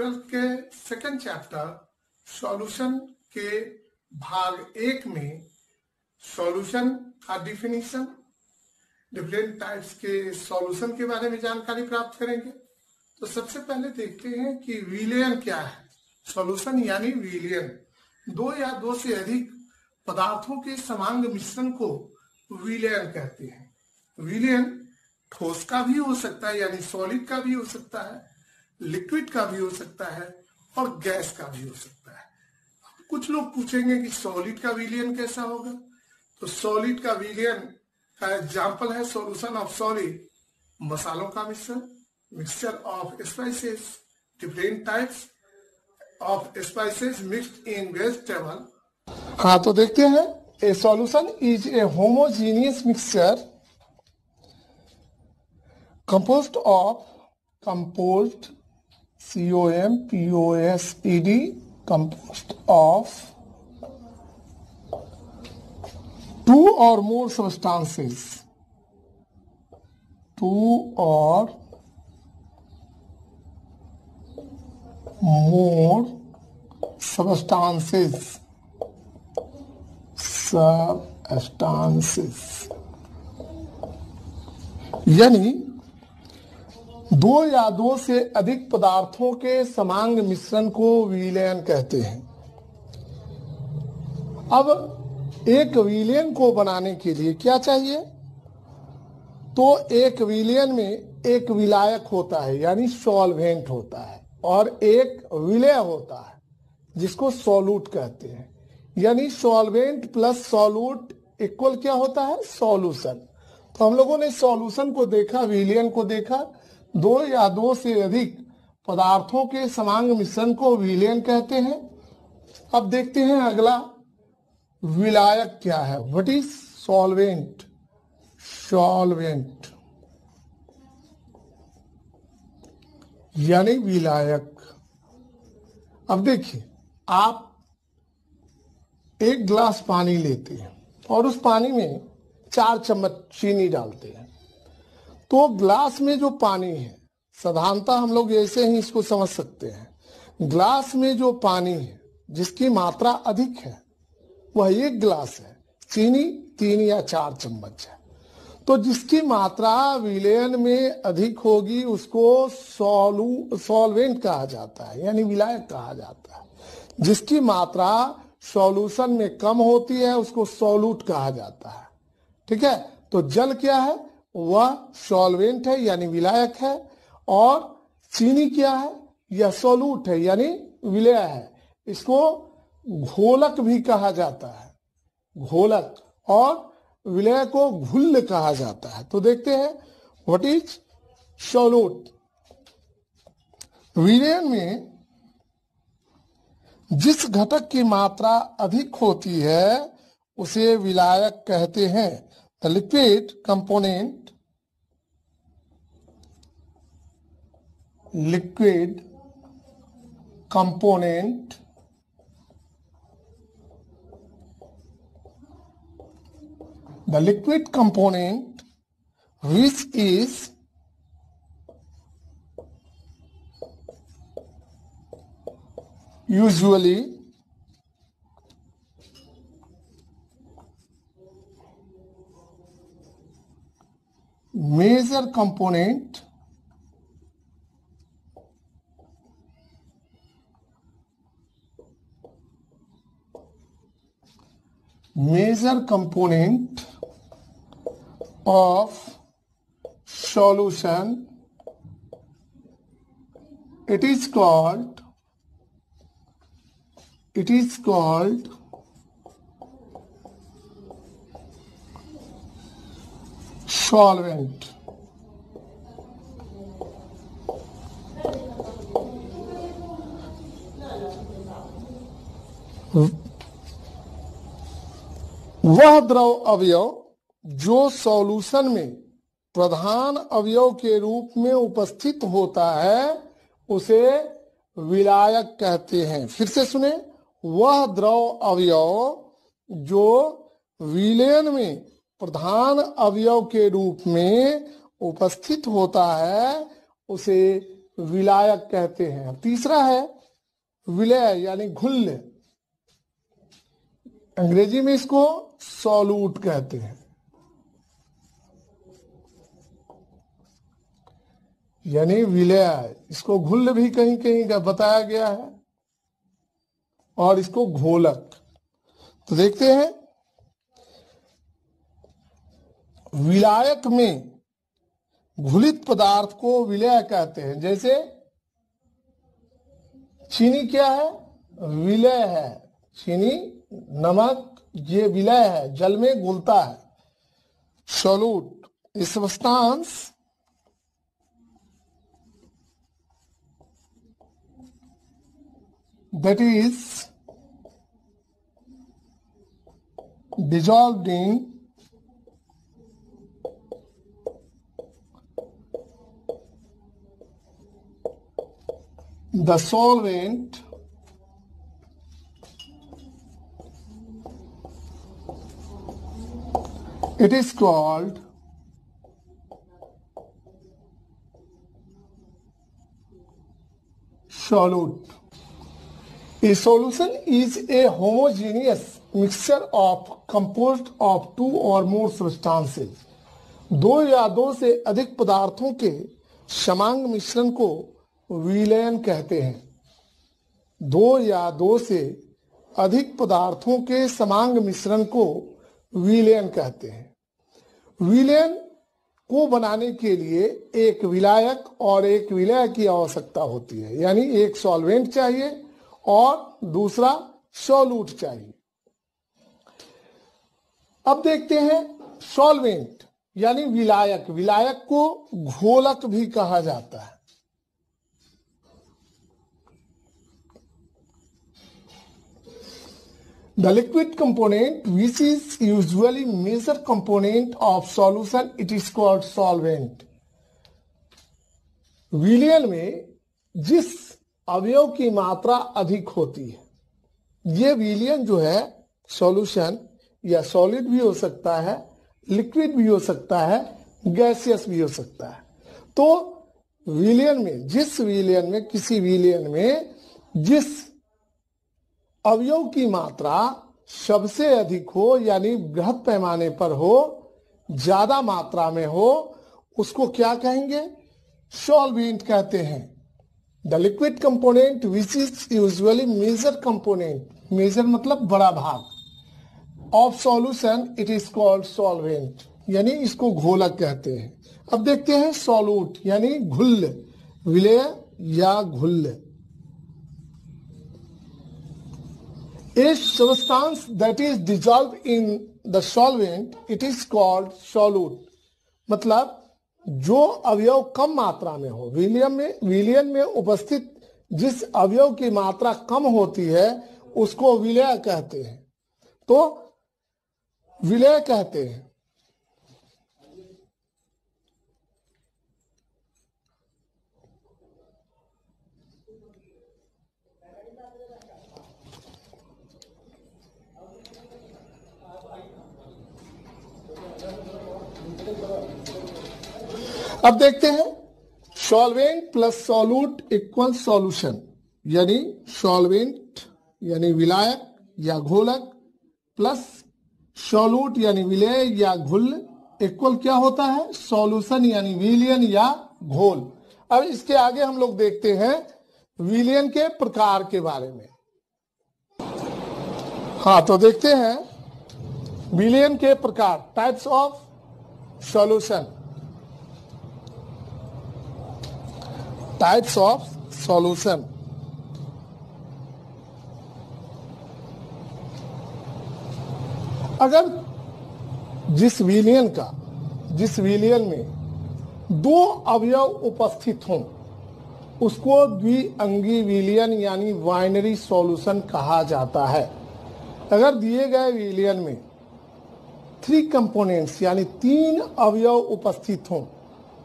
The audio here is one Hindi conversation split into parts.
ट्वेल्थ के सेकंड चैप्टर सॉल्यूशन के भाग 1 में सॉल्यूशन का डिफिनीशन, डिफरेंट टाइप्स के सॉल्यूशन के बारे में जानकारी प्राप्त करेंगे। तो सबसे पहले देखते हैं कि विलयन क्या है। सॉल्यूशन यानी विलयन, दो या दो से अधिक पदार्थों के समांग मिश्रण को विलयन कहते हैं। विलयन ठोस का भी हो सकता है यानी सॉलिड का भी हो सकता है, लिक्विड का भी हो सकता है और गैस का भी हो सकता है। कुछ लोग पूछेंगे कि सॉलिड का विलयन कैसा होगा। तो सॉलिड का विलयन का एग्जाम्पल है सॉल्यूशन ऑफ सॉलिड, मसालों का मिश्रण, mixture of spices, different types of spices mixed in vegetable. हाँ, तो देखते हैं ए solution is a homogeneous mixture composed of composed composed of two or more substances, यानी दो या दो से अधिक पदार्थों के समांग मिश्रण को विलयन कहते हैं। अब एक विलयन को बनाने के लिए क्या चाहिए? तो एक विलयन में एक विलायक होता है यानी सॉल्वेंट होता है और एक विलेय होता है जिसको सॉल्यूट कहते हैं। यानी सॉल्वेंट प्लस सॉल्यूट इक्वल क्या होता है? सॉल्यूशन। तो हम लोगों ने सॉल्यूशन को देखा, विलयन को देखा। दो या दो से अधिक पदार्थों के समांग मिश्रण को विलयन कहते हैं। अब देखते हैं अगला विलायक क्या है। What is solvent? सॉल्वेंट यानी विलायक। अब देखिए, आप एक गिलास पानी लेते हैं और उस पानी में 4 चम्मच चीनी डालते हैं। तो ग्लास में जो पानी है, साधारणतः हम लोग ऐसे ही इसको समझ सकते हैं, ग्लास में जो पानी है जिसकी मात्रा अधिक है वह एक गिलास है, चीनी 3 या 4 चम्मच है। तो जिसकी मात्रा विलयन में अधिक होगी उसको सॉल्वेंट कहा जाता है यानी विलायक कहा जाता है। जिसकी मात्रा सॉल्यूशन में कम होती है उसको सॉल्यूट कहा जाता है। ठीक है, तो जल क्या है? वह सॉल्वेंट है यानी विलायक है, और चीनी क्या है? यह सॉल्यूट है यानी विलेय है। इसको घोलक भी कहा जाता है, घोलक, और विलेय को घुल्ल कहा जाता है। तो देखते हैं व्हाट इज सॉल्यूट। विलयन में जिस घटक की मात्रा अधिक होती है उसे विलायक कहते हैं। The liquid component, the liquid component which is usually major component of solution, it is called solvent। वह द्रव अवयव जो सॉल्यूशन में प्रधान अवयव के रूप में उपस्थित होता है उसे विलायक कहते हैं। फिर से सुने, वह द्रव अवयव जो विलयन में प्रधान अवयव के रूप में उपस्थित होता है उसे विलायक कहते हैं। तीसरा है विलय यानी घुल्य, अंग्रेजी में इसको सॉल्यूट कहते हैं। यानी विलय, इसको घुल्य भी कहीं कहीं का बताया गया है, और इसको घोलक। तो देखते हैं, विलायक में घुलित पदार्थ को विलय कहते हैं। जैसे चीनी क्या है? विलय है। चीनी, नमक, ये विलय है, जल में घुलता है। Solute a substance that is dissolved in the solvent it is called solute. A solution is a homogeneous mixture of composed of two or more substances. दो या दो से अधिक पदार्थों के समांग मिश्रण को विलयन कहते हैं। दो या दो से अधिक पदार्थों के समांग मिश्रण को विलयन कहते हैं। विलयन को बनाने के लिए एक विलायक और एक विलय की आवश्यकता होती है। यानी एक सॉल्वेंट चाहिए और दूसरा सॉल्यूट चाहिए। अब देखते हैं सॉल्वेंट यानी विलायक। विलायक को घोलक भी कहा जाता है। The liquid component, which is usually major component of solution, it is called solvent. विलयन में जिस अवयव की मात्रा अधिक होती है, ये विलयन जो है सॉल्यूशन या सॉलिड भी हो सकता है, लिक्विड भी हो सकता है, गैसियस भी हो सकता है। तो विलयन में, जिस विलयन में, किसी विलयन में जिस अवयव की मात्रा सबसे अधिक हो, यानी बृहद पैमाने पर हो, ज्यादा मात्रा में हो, उसको क्या कहेंगे? सॉल्वेंट कहते हैं। The liquid component which is usually major component, major मतलब बड़ा भाग, of solution it is called solvent, यानी इसको घोलक कहते हैं। अब देखते हैं सॉल्यूट यानी घुल्य, विलय या घुल्य। A substance that is dissolved in the solvent, it is called solute. मतलब जो अवयव कम मात्रा में हो, विलयन में उपस्थित जिस अवयव की मात्रा कम होती है उसको विलय कहते हैं। तो विलय कहते हैं। अब देखते हैं solvent plus solute equal solution, यानी सॉल्वेंट यानी विलायक या घोलक प्लस सॉल्यूट यानी विलय या घुल्य इक्वल क्या होता है? सॉल्यूशन यानी विलयन या घोल। अब इसके आगे हम लोग देखते हैं विलयन के प्रकार के बारे में। हाँ, तो देखते हैं विलयन के प्रकार, types of solution. Types of solution. अगर जिस विलयन में दो अवयव उपस्थित हों उसको द्विअंगी विलयन यानी बाइनरी सॉल्यूशन कहा जाता है। अगर दिए गए विलयन में 3 कंपोनेंट्स यानी 3 अवयव उपस्थित हों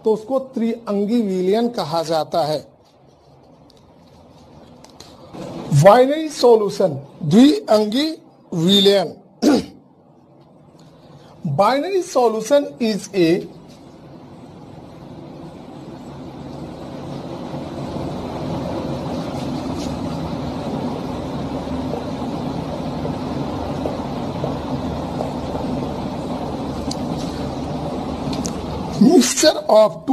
तो उसको त्रिअंगी विलयन कहा जाता है। बाइनरी सॉल्यूशन, द्विअंगी विलयन। Binary solution is a mixture of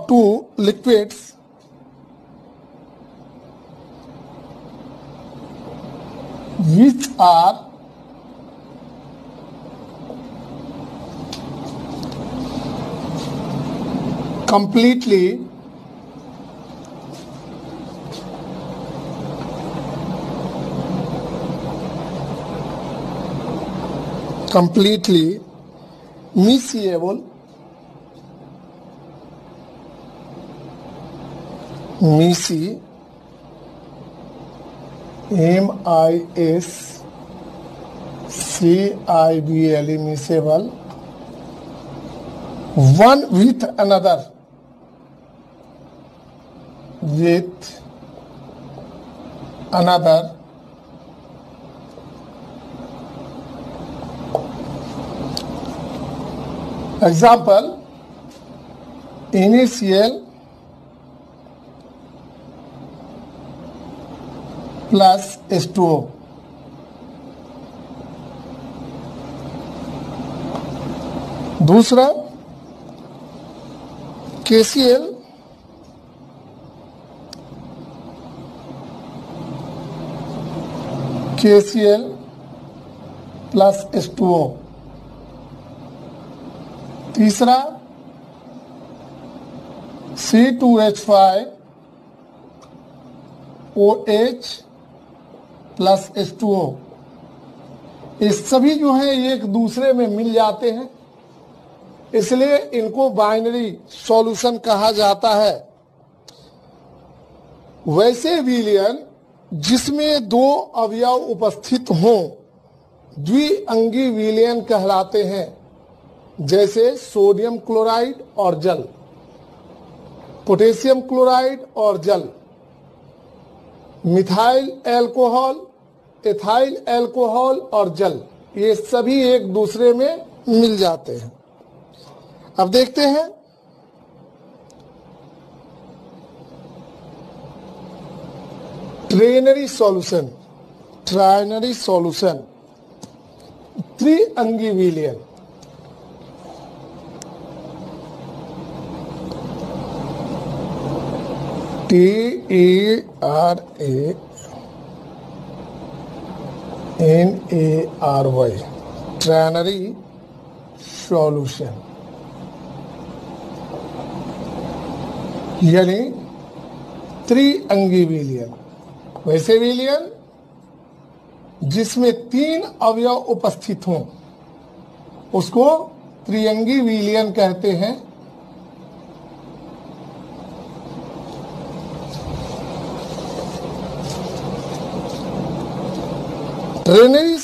two liquids which are completely miscible, miscible, one with another, example, NaCl plus H2O. दूसरा KCl plus H2O. तीसरा C2H5OH प्लस H2O। ये सभी जो है एक दूसरे में मिल जाते हैं, इसलिए इनको बाइनरी सॉल्यूशन कहा जाता है। वैसे विलयन जिसमें दो अवयव उपस्थित हों द्विअंगी विलयन कहलाते हैं, जैसे सोडियम क्लोराइड और जल, पोटेशियम क्लोराइड और जल, मिथाइल एल्कोहल, एथाइल एल्कोहल और जल, ये सभी एक दूसरे में मिल जाते हैं। अब देखते हैं ट्राइनरी सॉल्यूशन, त्रिअंगी विलयन। TRANARY, ट्राइनरी सॉल्यूशन, यानी त्रिअंगी विलयन। वैसे विलयन जिसमें तीन अवयव उपस्थित हों उसको त्रिअंगी विलयन कहते हैं। Trinary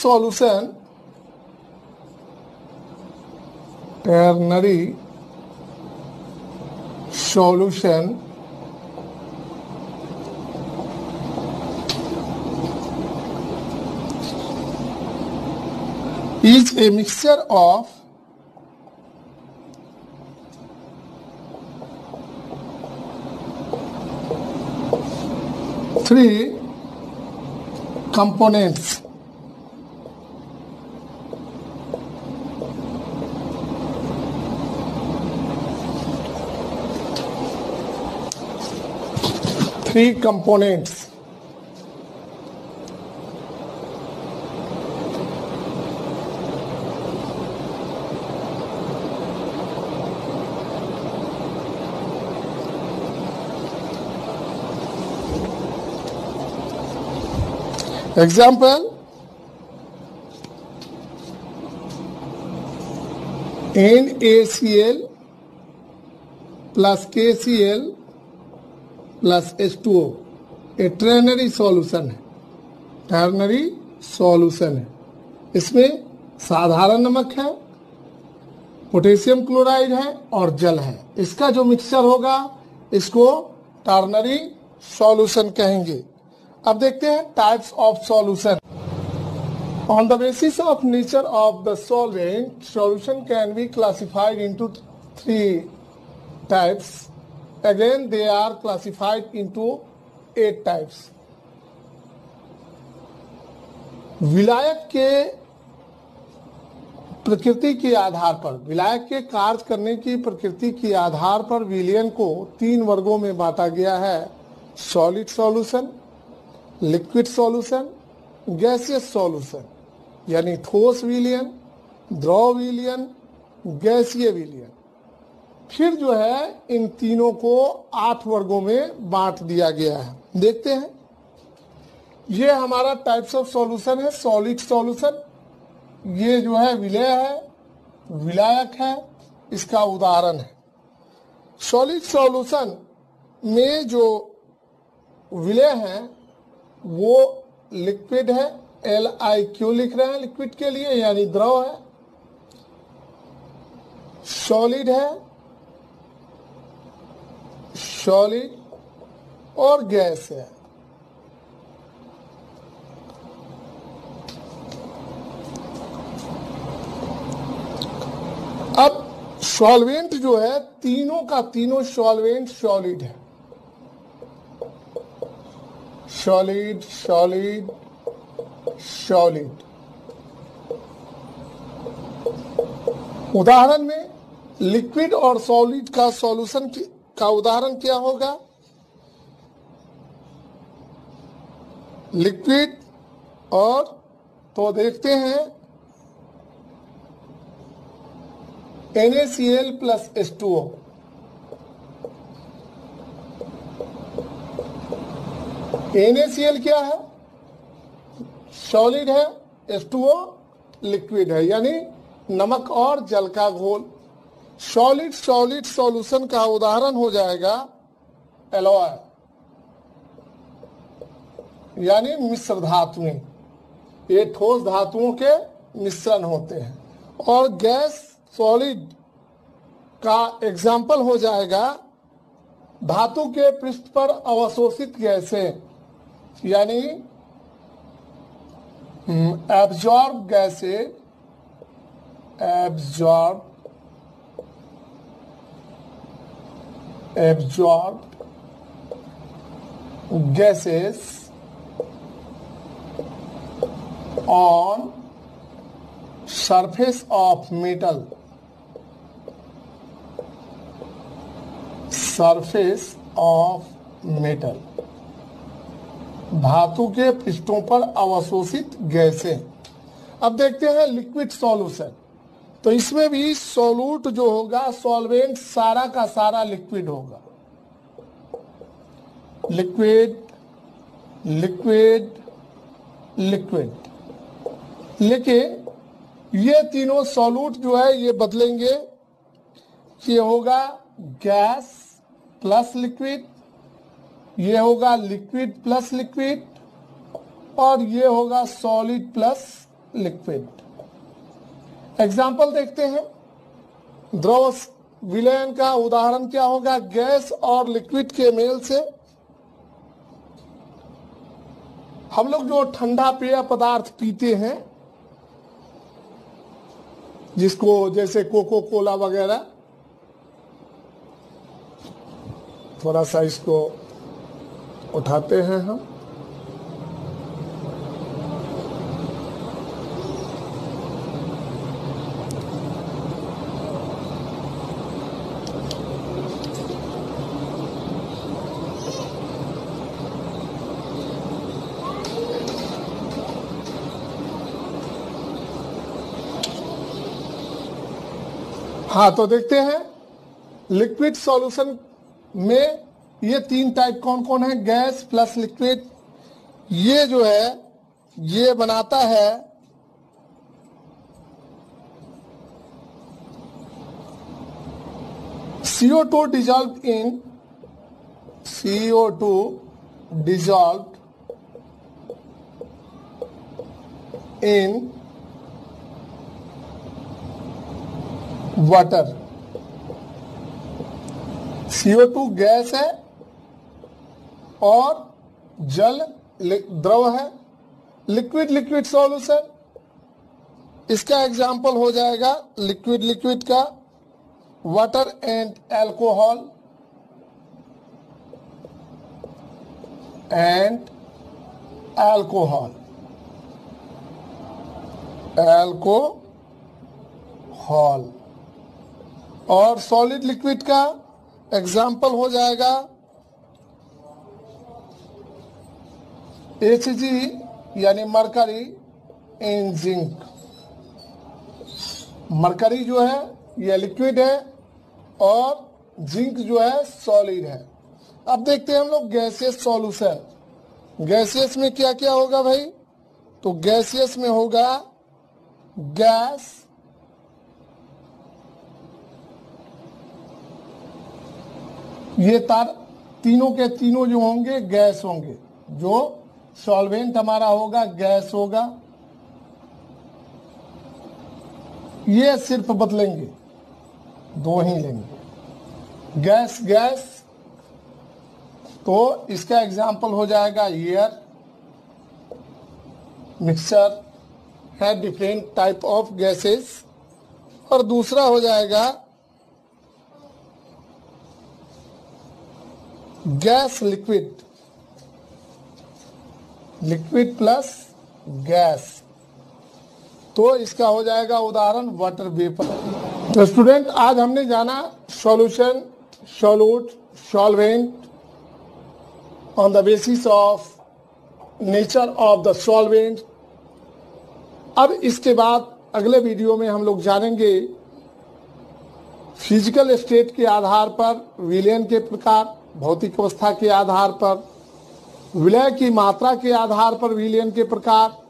solution is a mixture of three components. Three components. Example, NaCl plus KCl plus H2O, ये ट्राइनरी सॉल्यूशन है। इसमें साधारण नमक है, पोटेशियम क्लोराइड है और जल है। इसका जो मिक्सचर होगा इसको टर्नरी सॉल्यूशन कहेंगे। अब देखते हैं types of solution. On the basis of nature of the solvent, solution can be classified into three types, Again, they are classified into 8 types. विलायक के प्रकृति के आधार पर, विलायक के कार्य करने की प्रकृति के आधार पर विलयन को 3 वर्गों में बांटा गया है: solid solution, liquid solution, gaseous solution. यानी ठोस विलयन, द्रव विलयन, गैसीय विलयन। फिर जो है इन तीनों को 8 वर्गों में बांट दिया गया है। देखते हैं, ये हमारा टाइप्स ऑफ सॉल्यूशन है। सॉलिड सॉल्यूशन, ये जो है विलेय है, विलायक है, इसका उदाहरण है। सॉलिड सॉल्यूशन में जो विलेय है वो लिक्विड है, LIQ लिख रहे हैं लिक्विड के लिए, यानी द्रव है। सॉलिड है, सॉलिड, और गैस है। अब सॉल्वेंट जो है, तीनों का तीनों सॉल्वेंट सॉलिड है। Solid, solid, solid. उदाहरण में लिक्विड और सॉलिड का सॉल्यूशन का उदाहरण क्या होगा? लिक्विड और, तो देखते हैं, NaCl प्लस H2O। NaCl क्या है? सॉलिड है, H2O लिक्विड है, यानी नमक और जल का घोल। सॉलिड सॉलिड सॉल्यूशन का उदाहरण हो जाएगा एलॉय, यानी मिश्र धातुएं। ये ठोस धातुओं के मिश्रण होते हैं। और गैस सॉलिड का एग्जाम्पल हो जाएगा धातु के पृष्ठ पर अवशोषित गैसें, यानी एब्जॉर्ब गैसें, absorb gases on surface of metal, surface of metal, धातु के पृष्ठों पर अवशोषित गैसें। अब देखते हैं लिक्विड सॉल्यूशन। तो इसमें भी सोलूट जो होगा, सॉल्वेंट सारा का सारा लिक्विड होगा। Liquid, liquid, liquid. लेकिन ये तीनों सॉल्यूट जो है ये बदलेंगे। ये होगा गैस प्लस लिक्विड, ये होगा लिक्विड प्लस लिक्विड, और ये होगा सॉलिड प्लस लिक्विड। एग्जाम्पल देखते हैं। द्रव विलयन का उदाहरण क्या होगा? गैस और लिक्विड के मेल से हम लोग जो ठंडा पेय पदार्थ पीते हैं, जिसको जैसे कोको कोला वगैरह, थोड़ा सा इसको उठाते हैं हम। हाँ, तो देखते हैं लिक्विड सॉल्यूशन में ये 3 टाइप कौन कौन है? Gas plus liquid. ये जो है ये बनाता है CO2 dissolved in CO2 dissolved in water. CO2 gas है और जल द्रव है। लिक्विड लिक्विड सॉल्यूशन, इसका एग्जाम्पल हो जाएगा लिक्विड लिक्विड का water and alcohol. And alcohol. Alcohol और सॉलिड लिक्विड का एग्जाम्पल हो जाएगा Hg यानी मरकरी इन जिंक। मरकरी जो है यह लिक्विड है और जिंक जो है सॉलिड है। अब देखते हैं हम लोग गैसियस सॉल्यूशन। गैसियस में क्या क्या होगा भाई? तो गैसियस में होगा गैस, ये तीनों के तीनों जो होंगे गैस होंगे। जो सॉल्वेंट हमारा होगा गैस होगा। ये सिर्फ बदलेंगे, दो ही लेंगे, गैस गैस। तो इसका एग्जाम्पल हो जाएगा एयर। मिक्सचर है डिफरेंट टाइप ऑफ गैसेस। और दूसरा हो जाएगा gas liquid, liquid plus gas. तो इसका हो जाएगा उदाहरण वाटर वेपर। तो स्टूडेंट आज हमने जाना solution, solute, solvent on the basis of nature of the solvent. अब इसके बाद अगले वीडियो में हम लोग जानेंगे फिजिकल स्टेट के आधार पर विलयन के प्रकार, भौतिक अवस्था के आधार पर, विलय की मात्रा के आधार पर विलयन के प्रकार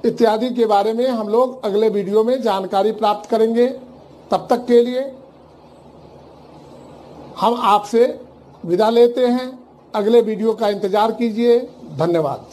इत्यादि के बारे में हम लोग अगले वीडियो में जानकारी प्राप्त करेंगे। तब तक के लिए हम आपसे विदा लेते हैं। अगले वीडियो का इंतजार कीजिए। धन्यवाद।